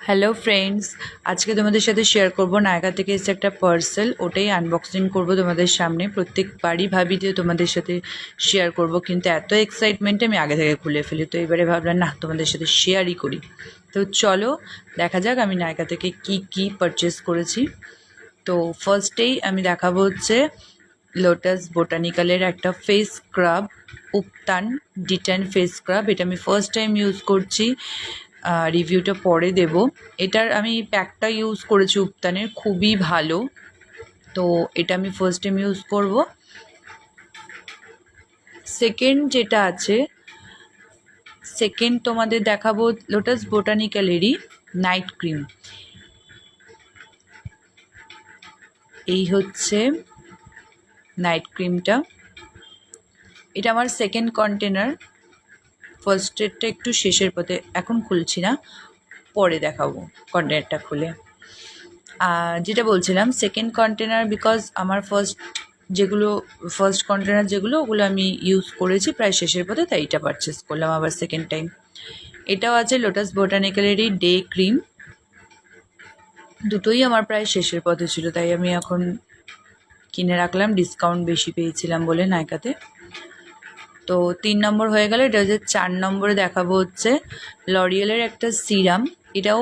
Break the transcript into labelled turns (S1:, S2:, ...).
S1: Hello friends, আজকে তোমাদের সাথে শেয়ার করব নায়কা থেকে এসে একটা পার্সেল, ওটাই আনবক্সিং করব তোমাদের সামনে। প্রত্যেকবারই ভাবি যে তোমাদের সাথে শেয়ার করব, কিন্তু এত এক্সাইটমেন্টে আমি আগে থেকে খুলে ফেলি। তো এবারে ভাবলাম না, তোমাদের সাথে শেয়ারই করি। তো চলো দেখা যাক আমি নায়কা থেকে কি পারচেস করেছি। তো ফার্স্টেই আমি দেখাবো হচ্ছে লোটাস বোটানিক্যালের একটা face scrub, উপটান detain face scrub. এটা আমি ফার্স্ট টাইম ইউজ করছি, রিভিউটা পরে দেব। এটার আমি প্যাকটা ইউজ করেছি উপটানের, খুবই ভালো। তো এটা আমি ফার্স্ট টাইম ইউজ করব। সেকেন্ড যেটা আছে, সেকেন্ড তোমাদের দেখাবো লোটাস বোটানিক্যালেরই নাইট ক্রিম। এই হচ্ছে নাইট ক্রিমটা, এটা আমার সেকেন্ড কন্টেনার। ফার্স্টেরটা একটু শেষের পথে, এখন খুলছি না, পরে দেখাবো কন্টেনারটা খুলে। যেটা বলছিলাম সেকেন্ড কন্টেনার, বিকজ আমার ফার্স্ট কন্টেনার যেগুলো ওগুলো আমি ইউজ করেছি প্রায় শেষের পথে, তাই এটা পারচেস করলাম আবার সেকেন্ড টাইম। এটাও আছে লোটাস বোটানিক্যালেরই ডে ক্রিম। দুটোই আমার প্রায় শেষের পথে ছিল, তাই আমি এখন কিনে রাখলাম, ডিসকাউন্ট বেশি পেয়েছিলাম বলে নায়কাতে। তো 3 নম্বর হয়ে গেল। এটা হচ্ছে 4 নম্বরে দেখাবো হচ্ছে লরিয়েলের একটা সিরাম। এটাও